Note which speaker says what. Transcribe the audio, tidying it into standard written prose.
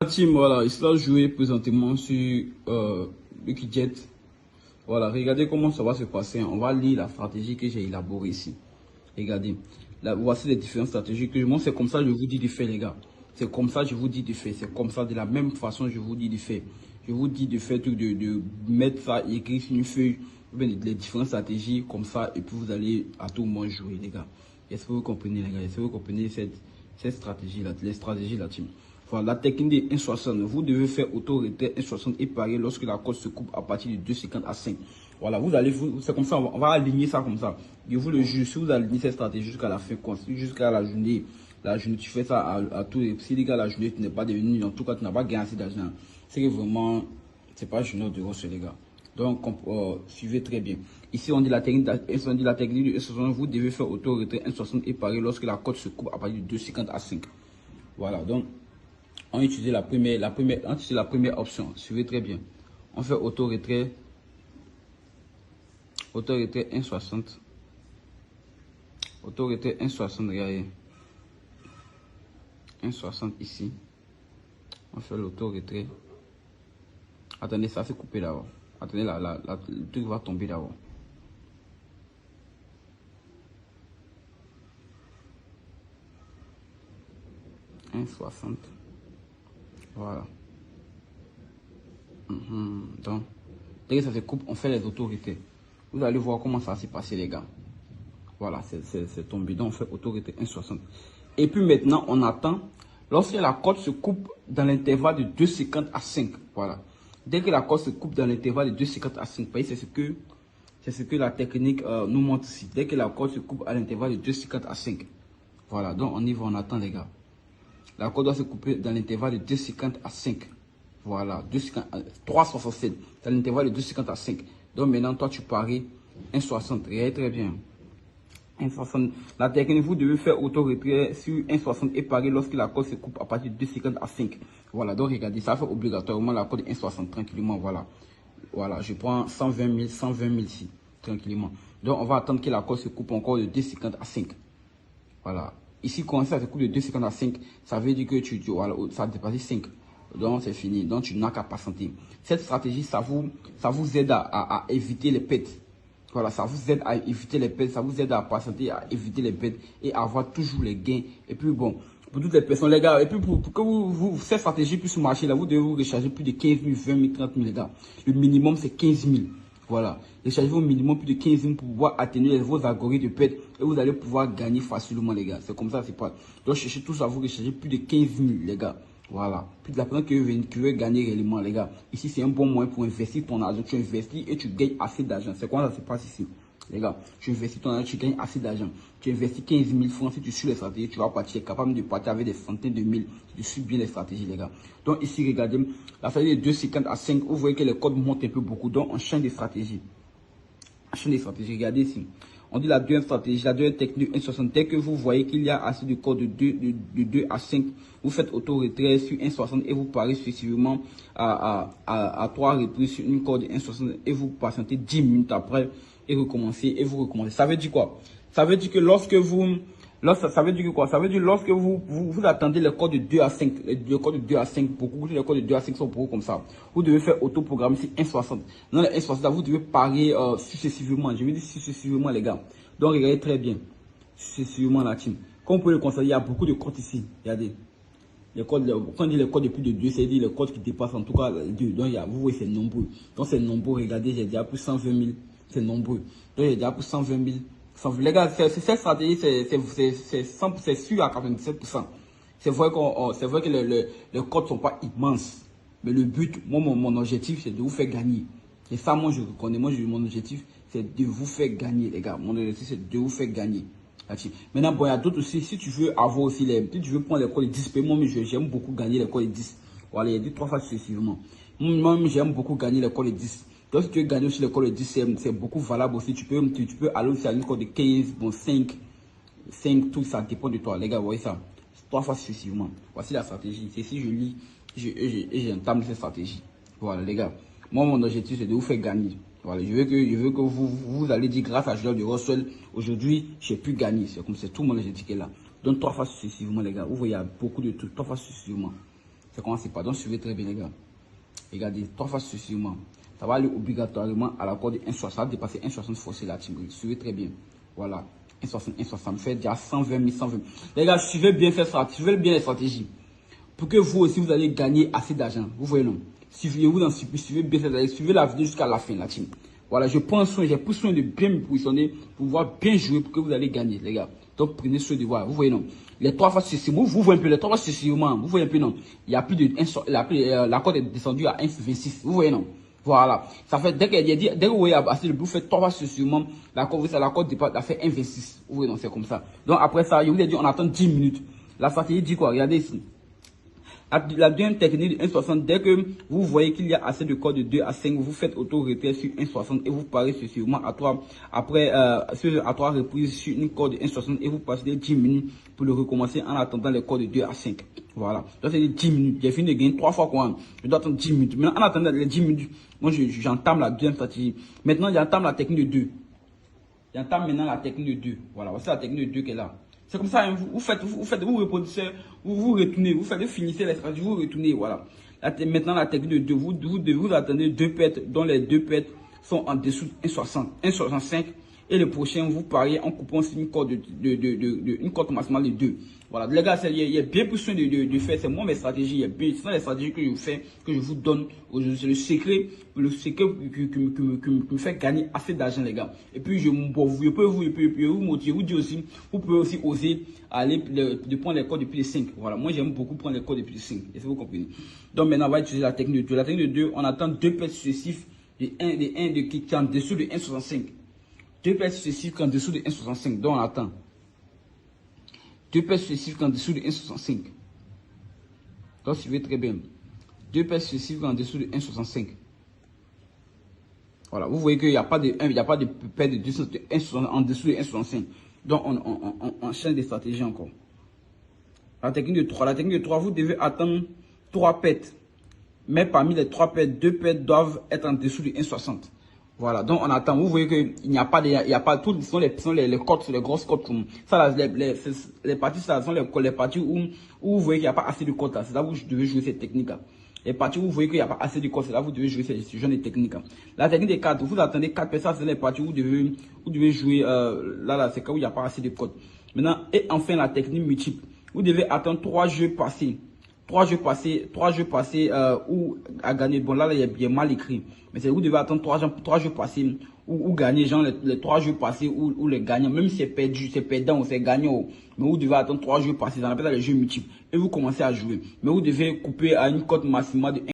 Speaker 1: Team, voilà, il sera joué présentement sur Lucky Jet. Voilà, regardez comment ça va se passer. On va lire la stratégie que j'ai élaborée ici. Regardez, là, voici les différentes stratégies que moi, c'est comme ça que je vous dis de faire, les gars. C'est comme ça que je vous dis de faire. C'est comme ça, de la même façon que je vous dis de faire. Je vous dis de faire de mettre ça écrit sur une feuille, les différentes stratégies comme ça, et puis vous allez à tout moment jouer, les gars. Est-ce que vous comprenez, les gars? Est-ce que vous comprenez cette stratégie-là, les stratégies, la team? Voilà, la technique des 1,60. Vous devez faire auto-retrait 1,60 et parier lorsque la cote se coupe à partir de 2,50 à 5. Voilà, c'est comme ça, on va aligner ça comme ça. Je vous le jure, si vous alignez cette stratégie jusqu'à la fin, jusqu'à la journée, tu fais ça à tous les. Si les gars, la journée, tu n'es pas devenu, en tout cas, tu n'as pas gagné assez d'argent. C'est que vraiment, c'est pas junior de Roche, les gars. Donc, suivez très bien. Ici, on dit la technique du 1,60. Vous devez faire auto-retrait 1,60 et parier lorsque la cote se coupe à partir de 2,50 à 5. Voilà, donc. On utilise la première option. Suivez très bien. On fait auto-retrait 1,60. Auto-retrait 1,60, regardez. 1,60 ici. On fait l'auto-retrait. Attendez, ça s'est coupé d'abord. Attendez, le truc va tomber d'abord. « 1,60. Voilà. Donc, dès que ça se coupe, on fait les autorités. Vous allez voir comment ça s'est passé, les gars. Voilà, c'est tombé. Donc, on fait autorité 1,60. Et puis maintenant, on attend. Lorsque la cote se coupe dans l'intervalle de 2,50 à 5. Voilà. Dès que la cote se coupe dans l'intervalle de 2,50 à 5, c'est ce que la technique nous montre ici. Dès que la cote se coupe à l'intervalle de 2,50 à 5. Voilà, donc on y va, on attend, les gars. La cote doit se couper dans l'intervalle de 2,50 à 5. Voilà, 3,67. Dans l'intervalle de 2,50 à 5. Donc maintenant, toi, tu paries 1,60. Regardez très bien. 1,60. La technique, vous devez faire auto-retrait sur 1,60 et parier lorsque la cote se coupe à partir de 2,50 à 5. Voilà, donc regardez, ça fait obligatoirement la cote de 1,60 tranquillement. Voilà. Voilà, je prends 120 000 ici, tranquillement. Donc on va attendre que la cote se coupe encore de 2,50 à 5. Voilà. Ici, quand ça se coupe de 2,50 à 5, ça veut dire que voilà, ça a dépassé 5. Donc, c'est fini. Donc, tu n'as qu'à patienter. Cette stratégie, ça vous aide à éviter les pertes. Voilà, ça vous aide à éviter les pertes. Ça vous aide à patienter, à éviter les pertes et à avoir toujours les gains. Et puis, bon, pour toutes les personnes, les gars, et puis pour que cette stratégie puisse marcher, là, vous devez vous recharger plus de 15 000, 20 000, 30 000, les gars. Le minimum, c'est 15 000. Voilà, rechargez au minimum plus de 15 000 pour pouvoir atténuer vos algorithmes de perte et vous allez pouvoir gagner facilement, les gars. C'est comme ça, c'est pas. Donc, cherchez tous à vous recharger plus de 15 000, les gars. Voilà. Puis de la personne qui veut gagner réellement, les gars. Ici, c'est un bon moyen pour investir ton argent. Tu investis et tu gagnes assez d'argent. C'est comment ça se passe ici, les gars? Tu investis ton argent, tu gagnes assez d'argent. Tu investis 15 000 francs. Si tu suis les stratégies, tu vas partir capable de partir avec des centaines de mille. Tu suis bien les stratégies, les gars. Donc ici, regardez, la stratégie de 2,50 à 5, vous voyez que les codes montent un peu beaucoup. Donc on change de stratégie. Regardez ici. On dit la deuxième stratégie, la deuxième technique 1,60. Dès que vous voyez qu'il y a assez de codes de 2 à 5, vous faites auto-retrait sur 1,60 et vous pariez successivement à 3 reprises sur une corde de 1,60 et vous patientez 10 minutes après et recommencez et vous recommencez. Ça veut dire quoi? Ça veut dire que lorsque vous attendez le code de 2 à 5, le code de 2 à 5, beaucoup, les codes de 2 à 5 sont beaucoup comme ça. Vous devez faire auto-programmer sur 1,60. Dans le 1,60, vous devez parier successivement. Je veux dire successivement, les gars. Donc, regardez très bien. Successivement, la team. Comme vous pouvez le constater, il y a beaucoup de codes ici. Regardez. Les codes, quand on dit les codes de plus de 2, c'est-à-dire les codes qui dépassent en tout cas 2. Donc, vous voyez, c'est nombreux. Donc, c'est nombreux. Regardez, j'ai déjà plus 120 000. C'est nombreux. Donc, j'ai déjà plus 120 000. Les gars, cette stratégie, c'est sûr à 97%. C'est vrai que les codes ne sont pas immenses. Mais le but, moi, mon objectif, c'est de vous faire gagner. Et ça, moi, je reconnais. Mon objectif, c'est de vous faire gagner, les gars. Mon objectif, c'est de vous faire gagner. Maintenant, bon, il y a d'autres aussi. Si tu veux avoir aussi si tu veux prendre les codes de 10, moi, j'aime beaucoup gagner les codes de 10. Voilà, il y a dit 3 fois successivement. Moi, j'aime beaucoup gagner les codes de 10. Donc, si tu veux gagner aussi l'école de 10, c'est beaucoup valable aussi. Tu peux aller aussi à une école de 15, bon, 5, tout ça dépend de toi. Les gars, vous voyez ça? 3 fois successivement. Voici la stratégie. C'est si je lis et j'entame cette stratégie. Voilà, les gars. Moi, mon objectif, c'est de vous faire gagner. Voilà, je veux que vous allez dire grâce à Julien de Russell, aujourd'hui, j'ai pu gagner. C'est comme c'est tout mon objectif qui est là. Donc, 3 fois successivement, les gars. Vous voyez, il y a beaucoup de trucs. 3 fois successivement. C'est comment c'est pas. Donc, suivez très bien, les gars. Regardez, 3 fois successivement. Ça va aller obligatoirement à la corde de 1,60. Ça va dépasser 1,60 forcé la team. Suivez très bien. Voilà. 1,60, 1,60. Faites déjà 120 000, 120 000. Les gars, suivez bien les stratégies. Pour que vous aussi, vous allez gagner assez d'argent. Vous voyez, non? Suivez-vous dans suivez bien cette stratégie. Suivez la vidéo jusqu'à la fin, la team. Voilà, j'ai pris soin de bien me positionner pour pouvoir bien jouer pour que vous allez gagner, les gars. Donc, prenez soin de voir. Vous voyez, non? Les 3 fois successivement, vous voyez un peu, les 3 fois successivement, vous voyez un peu, non? Il y a plus de, la corde est descendue à 1,26. Vous voyez, non? Voilà. Ça fait, dès que vous voyez assez de vous faites 3 fois successivement, la corde dépasse, elle fait 1,26. Vous voyez, non? C'est comme ça. Donc, après ça, je vous ai dit, on attend 10 minutes. La stratégie dit quoi? Regardez ici. La deuxième technique de 1,60, dès que vous voyez qu'il y a assez de cordes de 2 à 5, vous faites auto-retrait sur 1,60 et vous parez successivement à 3 reprises sur une corde de 1,60 et vous passez 10 minutes pour le recommencer en attendant les cordes de 2 à 5. Voilà. Donc c'est 10 minutes. J'ai fini de gagner 3 fois quoi. Je dois attendre 10 minutes. Maintenant, en attendant les 10 minutes, moi j'entame la deuxième stratégie. Maintenant, j'entame la technique de 2. J'entame maintenant la technique de 2. Voilà, voici la technique de 2 qui est là. C'est comme ça, hein, vous reproduisez, vous retournez, vous finissez les stratégies, vous retournez, voilà. Maintenant, la technique de 2, vous attendez 2 pets, dont les 2 pets sont en dessous de 1,60, 1,65. Et le prochain, vous pariez en coupant une corde une corde maximale de 2. Voilà, les gars, il y a bien plus de faire, c'est moi mes stratégies, ce sont les stratégies que je fais, que je vous donne aujourd'hui. C'est le secret qui me fait gagner assez d'argent, les gars. Et puis, je peux vous motiver, vous dire aussi, vous pouvez aussi oser aller de prendre les cordes depuis les 5. Voilà, moi j'aime beaucoup prendre les cordes depuis les 5. Est-ce que vous comprenez? Donc maintenant, on va utiliser la technique de 2. La technique de 2, on attend 2 pets successifs qui est en dessous de 1,65. 2 paires successives qui sont en dessous de 1,65. Donc on attend. 2 paires successives qui sont en dessous de 1,65. Donc suivez très bien. 2 paires successives qui sont en dessous de 1,65. Voilà, vous voyez qu'il n'y a pas de paire de 1,65 en dessous de 1,65. Donc on change des stratégies encore. La technique de 3. La technique de 3, vous devez attendre 3 paires. Mais parmi les 3 paires, 2 paires doivent être en dessous de 1,60. Voilà, donc on attend. Vous voyez qu'il n'y a pas, tout, ce sont les cotes, les grosses cotes. Ça, là, les parties, ça sont les parties où vous voyez qu'il n'y a pas assez de cotes. C'est là où vous devez jouer cette technique. Les parties où vous voyez qu'il n'y a pas assez de cotes, c'est là où vous devez jouer ce genre de technique. La technique des 4, vous attendez 4 personnes, c'est les parties où vous devez jouer, là, c'est quand il n'y a pas assez de cotes. Maintenant, et enfin, la technique multiple. Vous devez attendre 3 jeux passés. 3 jeux passés ou à gagner. Bon, là, il y a mal écrit. Mais c'est vous devez attendre 3 jeux passés ou gagner, genre les 3 jeux passés ou les gagnants. Même si c'est perdu, c'est perdant ou c'est gagnant. Mais vous devez attendre 3 jeux passés. On appelle ça les jeux multiples. Et vous commencez à jouer. Mais vous devez couper à une cote maximale de